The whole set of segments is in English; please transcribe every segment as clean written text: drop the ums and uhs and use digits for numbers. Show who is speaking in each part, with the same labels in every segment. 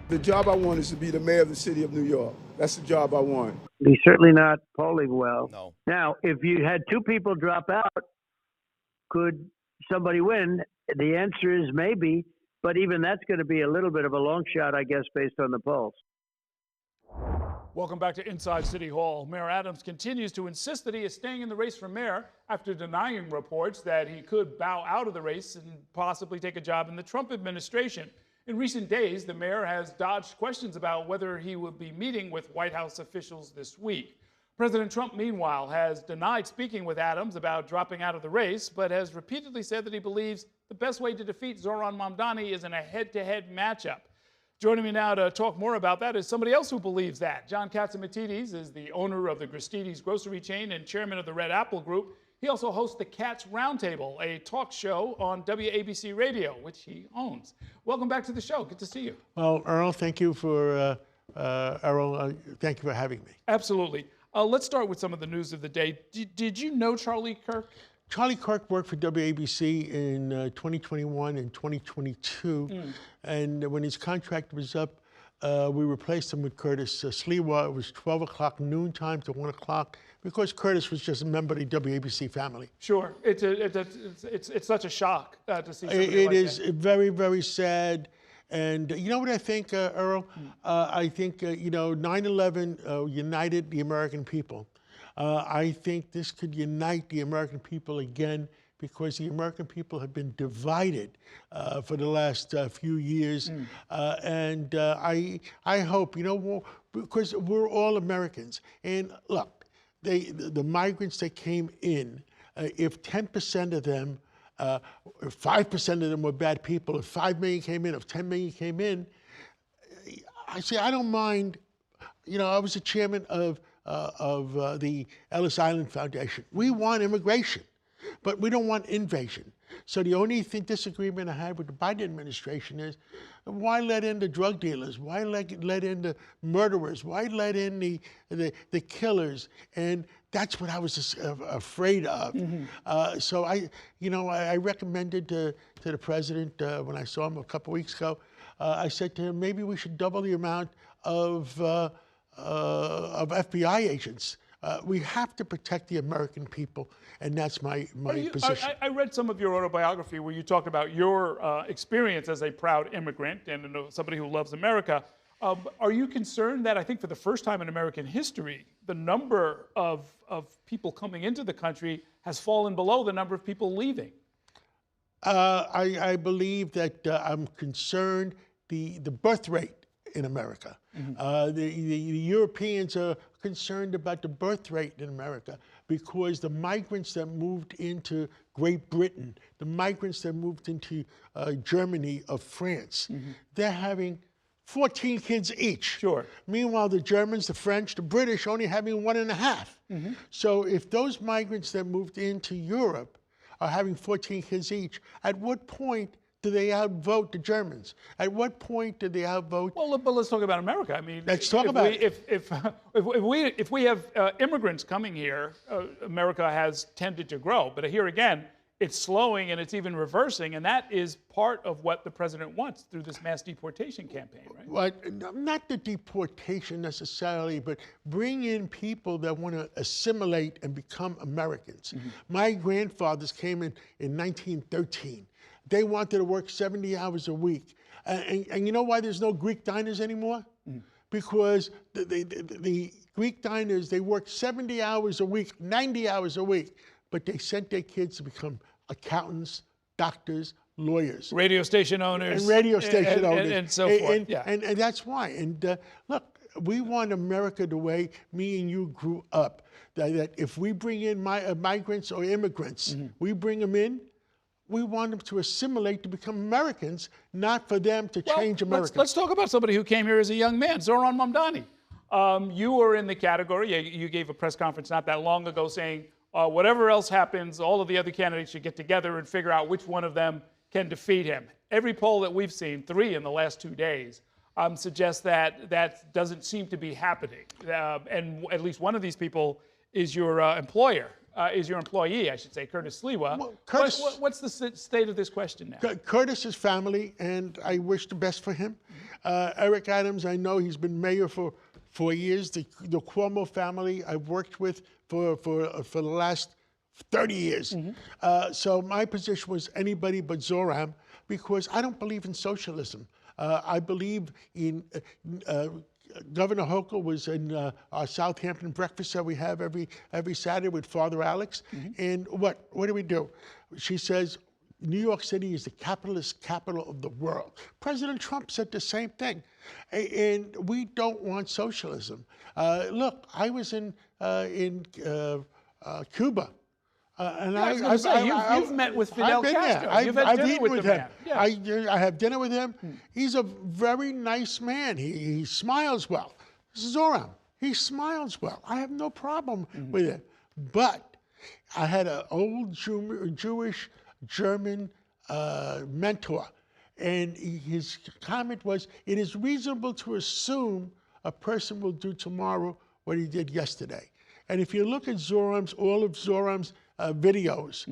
Speaker 1: The job I want is to be the mayor of the city of New York. That's the job I want.
Speaker 2: He's certainly not polling well.
Speaker 3: No.
Speaker 2: Now, if you had two people drop out, could somebody win? The answer is maybe, but even that's going to be a little bit of a long shot, I guess, based on the polls.
Speaker 4: Welcome back to Inside City Hall. Mayor Adams continues to insist that he is staying in the race for mayor after denying reports that he could bow out of the race and possibly take a job in the Trump administration. In recent days, the mayor has dodged questions about whether he will be meeting with White House officials this week. President Trump, meanwhile, has denied speaking with Adams about dropping out of the race, but has repeatedly said that he believes the best way to defeat Zohran Mamdani is in a head-to-head matchup. Joining me now to talk more about that is somebody else who believes that. John Catsimatidis is the owner of the Gristedes grocery chain and chairman of the Red Apple Group. He also hosts the Cats Roundtable, a talk show on WABC Radio, which he owns. Welcome back to the show. Good to see you.
Speaker 5: Well, Earl, thank you for thank you for having me.
Speaker 4: Absolutely. Let's start with some of the news of the day. Did you know Charlie Kirk?
Speaker 5: Charlie Kirk worked for WABC in 2021 and 2022, and when his contract was up, we replaced him with Curtis Sliwa. It was 12 o'clock noontime to 1 o'clock because Curtis was just a member of the WABC family.
Speaker 4: Sure. It's such a shock to see somebody
Speaker 5: It
Speaker 4: like
Speaker 5: is
Speaker 4: that.
Speaker 5: very, very sad. And you know what I think, Earl? I think, 9/11 united the American people. I think this could unite the American people again because the American people have been divided for the last few years. And I hope, because we're all Americans. And look, the migrants that came in, if 10% of them, if 5% of them were bad people, if 5 million came in, if 10 million came in, I don't mind. I was the chairman of the Ellis Island Foundation. We want immigration, but we don't want invasion. So the only disagreement I have with the Biden administration is, why let in the drug dealers? Why let in the murderers? Why let in the killers? And that's what I was afraid of. So I recommended to the president when I saw him a couple weeks ago. I said to him, maybe we should double the amount of FBI agents. We have to protect the American people, and that's my position.
Speaker 4: I read some of your autobiography where you talked about your experience as a proud immigrant and somebody who loves America. Are you concerned that I think for the first time in American history, the number of people coming into the country has fallen below the number of people leaving?
Speaker 5: I believe that I'm concerned the birth rate in America. The Europeans are concerned about the birth rate in America because the migrants that moved into Great Britain, the migrants that moved into Germany or France, they're having 14 kids each.
Speaker 4: Sure.
Speaker 5: Meanwhile, the Germans, the French, the British only having 1.5. So if those migrants that moved into Europe are having 14 kids each, at what point do they outvote the Germans? At what point do they outvote?
Speaker 4: Well, but let's talk about America. I mean,
Speaker 5: let's talk about it.
Speaker 4: If we have immigrants coming here, America has tended to grow. But here again, it's slowing and it's even reversing, and that is part of what the president wants through this mass deportation campaign, right?
Speaker 5: Well, not the deportation necessarily, but bring in people that want to assimilate and become Americans. My grandfathers came in 1913. They wanted to work 70 hours a week. And you know why there's no Greek diners anymore? Because the Greek diners, they worked 70 hours a week, 90 hours a week, but they sent their kids to become accountants, doctors, lawyers.
Speaker 4: Radio station owners.
Speaker 5: And radio station owners.
Speaker 4: And so forth.
Speaker 5: And that's why. And look, we want America the way me and you grew up. That if we bring in migrants or immigrants, we bring them in, we want them to assimilate to become Americans, not for them to change America.
Speaker 4: Let's talk about somebody who came here as a young man, Zohran Mamdani. You were in the category, you gave a press conference not that long ago saying, whatever else happens, all of the other candidates should get together and figure out which one of them can defeat him. Every poll that we've seen, 3 in the last 2 days, suggests that doesn't seem to be happening. And at least one of these people is your employer. is your employee, I should say, Curtis Sliwa.
Speaker 5: Well, Curtis,
Speaker 4: what's the state of this question now?
Speaker 5: Curtis is family, and I wish the best for him. Eric Adams, I know he's been mayor for 4 years. The Cuomo family I've worked with for the last 30 years. So my position was anybody but Zohran, because I don't believe in socialism. I believe in Governor Hochul was in our Southampton breakfast that we have every Saturday with Father Alex. And what do? She says, New York City is the capitalist capital of the world. President Trump said the same thing. And we don't want socialism. Look, I was in Cuba. And
Speaker 4: I was going to say, you've met with Fidel Castro. You've had dinner with him.
Speaker 5: Yes. I have dinner with him. He's a very nice man. He smiles well. This is Zohran. He smiles well. I have no problem with it. But I had an old Jewish German mentor, and his comment was, it is reasonable to assume a person will do tomorrow what he did yesterday. And if you look at all of Zohran's videos,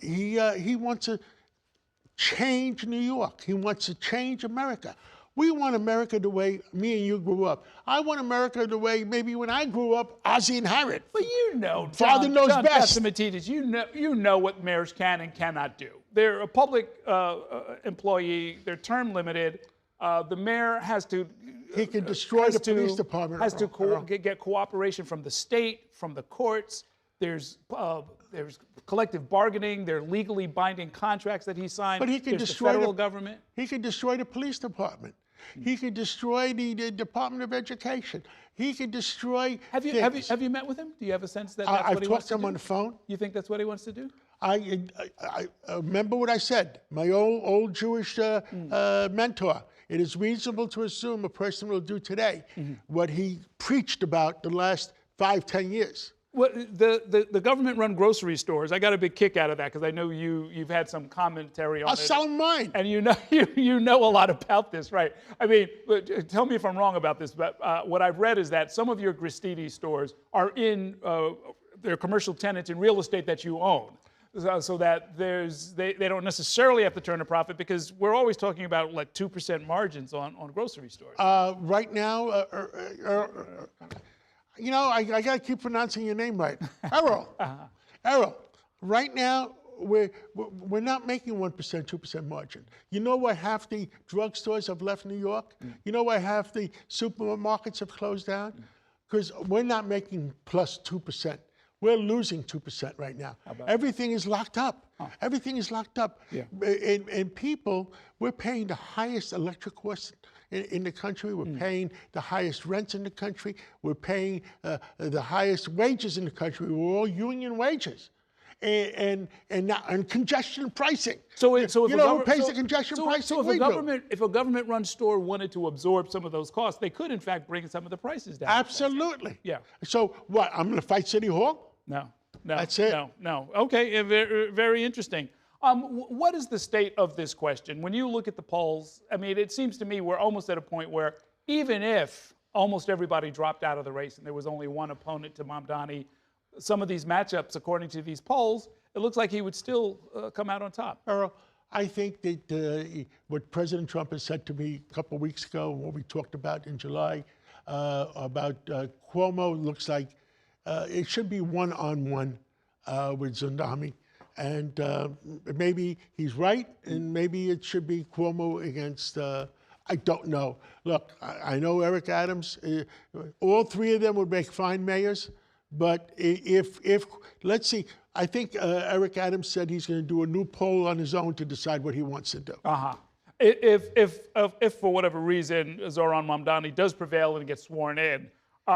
Speaker 5: he wants to change New York. He wants to change America. We want America the way me and you grew up. I want America the way maybe when I grew up, Ozzie and Harriet.
Speaker 4: But you know,
Speaker 5: Father knows
Speaker 4: John
Speaker 5: best.
Speaker 4: Catsimatidis, you know what mayors can and cannot do. They're a public employee. They're term limited. The mayor has to.
Speaker 5: He can destroy the police department.
Speaker 4: Has to get cooperation from the state, from the courts. There's collective bargaining. There are legally binding contracts that he signed.
Speaker 5: But he can destroy
Speaker 4: the federal government.
Speaker 5: He can destroy the police department. He can destroy the Department of Education. He can destroy.
Speaker 4: Have you met with him? Do you have a sense that that's what he wants to do?
Speaker 5: I've talked to him on the phone.
Speaker 4: You think that's what he wants to do?
Speaker 5: I remember what I said. My old Jewish mentor. It is reasonable to assume a person will do today what he preached about the last 5-10 years.
Speaker 4: Well, the government-run grocery stores, I got a big kick out of that because I know you've had some commentary on it.
Speaker 5: I'll sell mine.
Speaker 4: And you know a lot about this, right? I mean, tell me if I'm wrong about this, but what I've read is that some of your Gristedes stores are they're commercial tenants in real estate that you own. So that they don't necessarily have to turn a profit, because we're always talking about like 2% margins on grocery stores.
Speaker 5: Right now, you know, I got to keep pronouncing your name right. Errol. Errol. Right now, we're not making 1%, 2% margin. You know why half the drugstores have left New York? You know why half the supermarkets have closed down? Because we're not making plus 2%. We're losing 2% right now. Everything is locked up. Everything is locked up.
Speaker 4: Yeah.
Speaker 5: And people, we're paying the highest electric costs in the country. We're paying the highest rents in the country. We're paying the highest wages in the country. We're all union wages. And congestion pricing.
Speaker 4: So
Speaker 5: who pays the congestion pricing?
Speaker 4: So if a government-run store wanted to absorb some of those costs, they could in fact bring some of the prices down.
Speaker 5: Absolutely.
Speaker 4: Yeah.
Speaker 5: So what? I'm going to fight City Hall?
Speaker 4: No.
Speaker 5: That's it.
Speaker 4: No. Okay. Very, very interesting. What is the state of this question? When you look at the polls, I mean, it seems to me we're almost at a point where even if almost everybody dropped out of the race and there was only one opponent to Mamdani, some of these matchups, according to these polls, it looks like he would still come out on top.
Speaker 5: Earl, I think that what President Trump has said to me a couple of weeks ago, what we talked about in July, about Cuomo, looks like it should be one-on-one with Mamdani. And maybe he's right, and maybe it should be Cuomo against, I don't know. Look, I know Eric Adams. All three of them would make fine mayors. But if let's see, I think Eric Adams said he's going to do a new poll on his own to decide what he wants to do.
Speaker 4: If for whatever reason Zohran Mamdani does prevail and gets sworn in,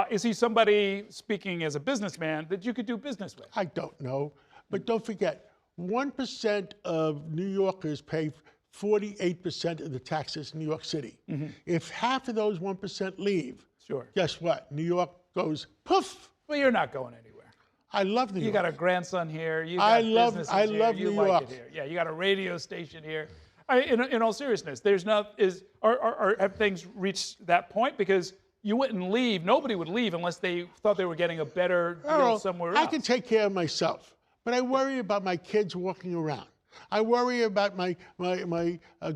Speaker 4: is he somebody, speaking as a businessman, that you could do business with?
Speaker 5: I don't know, but don't forget, 1% of New Yorkers pay 48% of the taxes in New York City. If half of those 1% leave, guess what? New York goes poof.
Speaker 4: Well, you're not going anywhere.
Speaker 5: I love New York.
Speaker 4: You got a grandson here. You got businesses here.
Speaker 5: I love
Speaker 4: you
Speaker 5: New
Speaker 4: like
Speaker 5: York.
Speaker 4: It here. Yeah, you got a radio station here. In all seriousness, have things reached that point? Because you wouldn't leave. Nobody would leave unless they thought they were getting a better deal
Speaker 5: Earl,
Speaker 4: somewhere
Speaker 5: I
Speaker 4: else.
Speaker 5: can take care of myself, but I worry about my kids walking around. I worry about my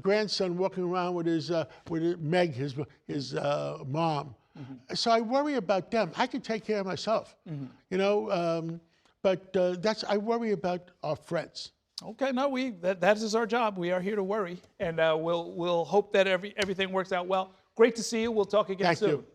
Speaker 5: grandson walking around with his Meg, his mom. So I worry about them. I can take care of myself, you know. But I worry about our friends.
Speaker 4: Okay, no, that is our job. We are here to worry, and we'll hope that everything works out well. Great to see you. We'll talk again soon.
Speaker 5: Thank you.